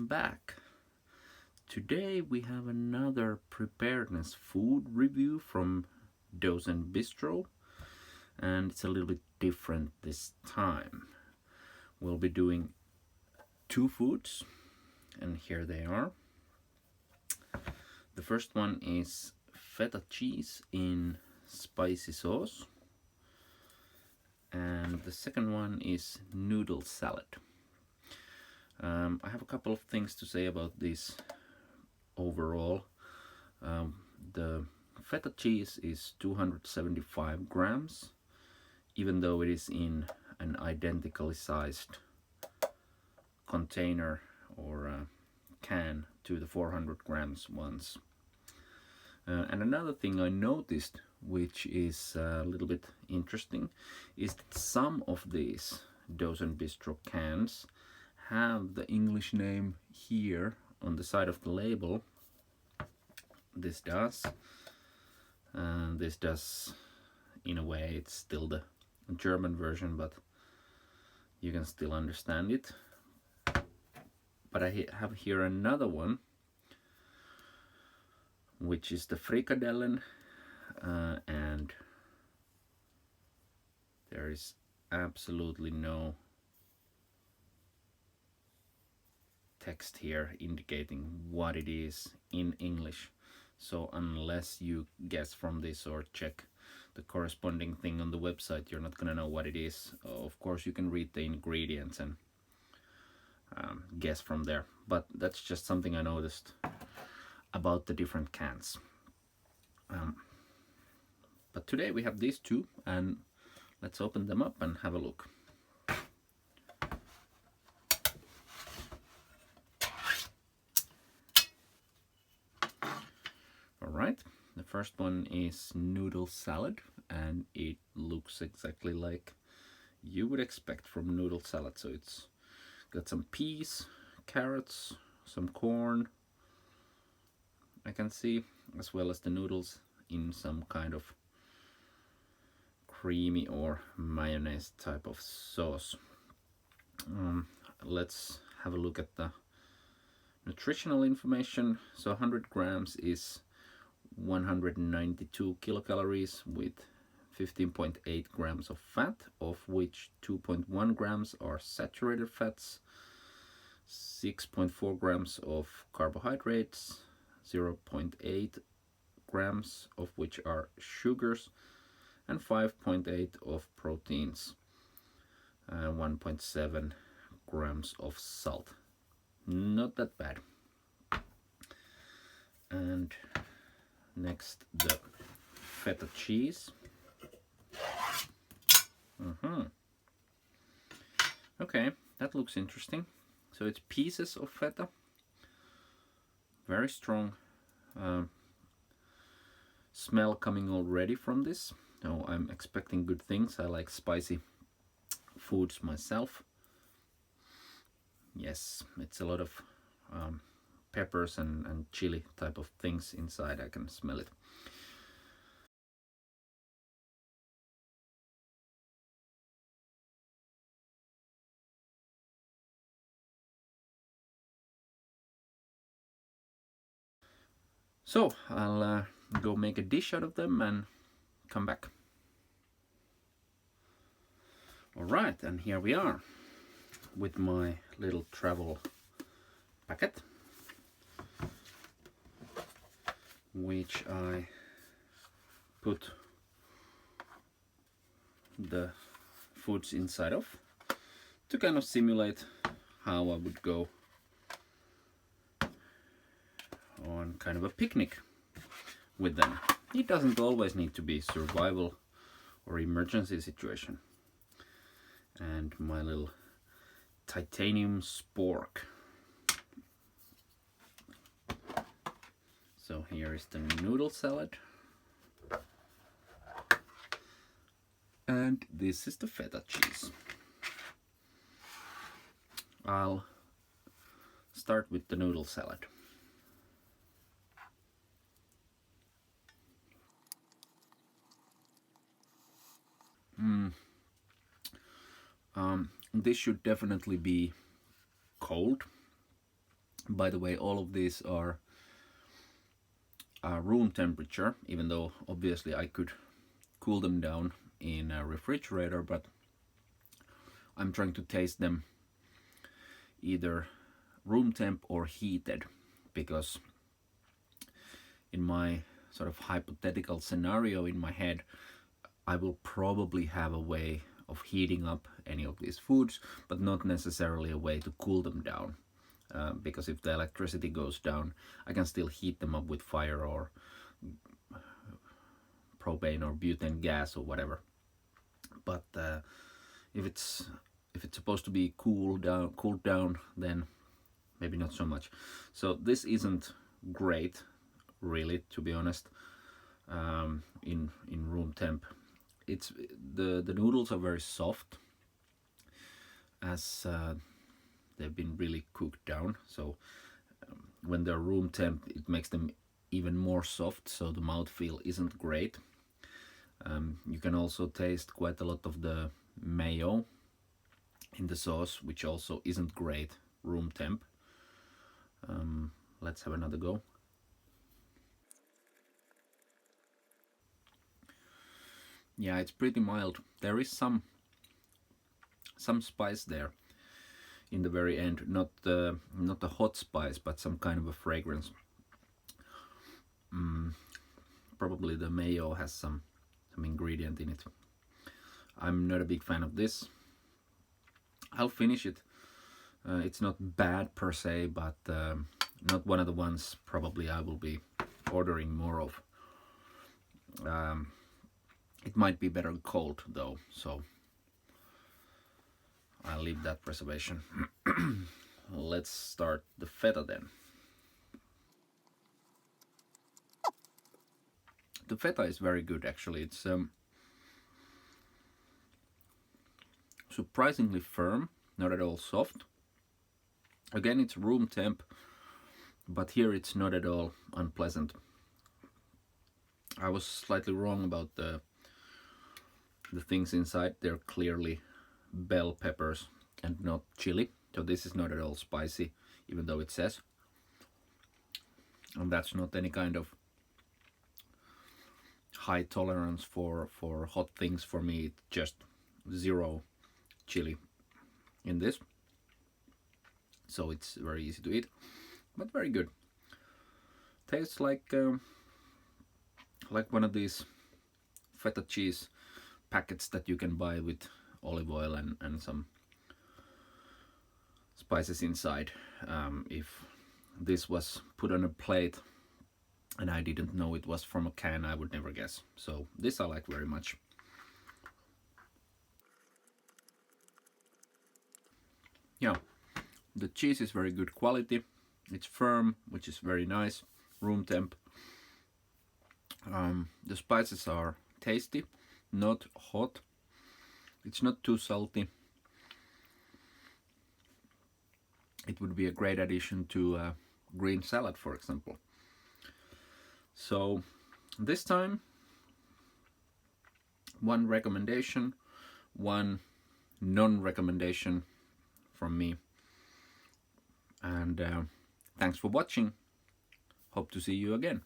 back. Today we have another preparedness food review from Dosen Bistro, and it's a little bit different this time. We'll be doing two foods, and here they are. The first one is feta cheese in spicy sauce, and the second one is noodle salad. I have a couple of things to say about this overall. The feta cheese is 275 grams, even though it is in an identically sized container or can to the 400 grams ones. And another thing I noticed, which is a little bit interesting, is that some of these Dosen Bistro cans have the English name here on the side of the label. This does. This does, in a way, it's still the German version, but you can still understand it. But I have here another one, which is the frikadellen, and there is absolutely no text here indicating what it is in English. So unless you guess from this or check the corresponding thing on the website, you're not gonna know what it is. Of course, you can read the ingredients and guess from there, but that's just something I noticed about the different cans. But today we have these two, and let's open them up and have a look. Alright, the first one is Noodles Salad, and it looks exactly like you would expect from Noodle Salad. So it's got some peas, carrots, some corn, I can see, as well as the noodles in some kind of creamy or mayonnaise type of sauce. Let's have a look at the nutritional information. So 100 grams is 192 kilocalories with 15.8 grams of fat, of which 2.1 grams are saturated fats, 6.4 grams of carbohydrates, 0.8 grams of which are sugars, and 5.8 of proteins, 1.7 grams of salt. Not that bad. And next, the feta cheese. Okay, that looks interesting. So it's pieces of feta, very strong smell coming already from this. So I'm expecting good things. I like spicy foods myself. Yes, it's a lot of peppers and chili type of things inside. I can smell it. So I'll go make a dish out of them and come back. Alright, and here we are with my little travel packet, which I put the foods inside of to kind of simulate how I would go on kind of a picnic with them. It doesn't always need to be survival or emergency situation. And my little titanium spork. So here is the noodle salad, and this is the feta cheese. I'll start with the noodle salad. This should definitely be cold. By the way, all of these are room temperature, even though obviously I could cool them down in a refrigerator, but I'm trying to taste them either room temp or heated, because in my sort of hypothetical scenario in my head, I will probably have a way of heating up any of these foods, but not necessarily a way to cool them down. Because if the electricity goes down, I can still heat them up with fire or propane or butane gas or whatever. But if it's supposed to be cooled down, then maybe not so much. So this isn't great, really, to be honest. In room temp, it's the noodles are very soft, as they've been really cooked down. So when they're room temp, it makes them even more soft, so the mouthfeel isn't great. You can also taste quite a lot of the mayo in the sauce, which also isn't great room temp. Let's have another go. Yeah, it's pretty mild. There is some spice there in the very end, not a hot spice, but some kind of a fragrance. Probably the mayo has some ingredient in it. I'm not a big fan of this. I'll finish it. It's not bad per se, but not one of the ones probably I will be ordering more of. It might be better cold though, so I'll leave that reservation. Let's start the feta then. The feta is very good, actually. It's surprisingly firm, not at all soft. Again, it's room temp, but here it's not at all unpleasant. I was slightly wrong about the things inside. They're clearly bell peppers and not chili, so this is not at all spicy, even though it says. And that's not any kind of high tolerance for hot things for me. It's just zero chili in this, so it's very easy to eat, but very good. Tastes like one of these feta cheese packets that you can buy with olive oil and some spices inside. If this was put on a plate and I didn't know it was from a can, I would never guess. So this I like very much. Yeah, the cheese is very good quality. It's firm, which is very nice, room temp. The spices are tasty, not hot. It's not too salty. It would be a great addition to green salad, for example. So this time, one recommendation, one non-recommendation from me. And thanks for watching. Hope to see you again.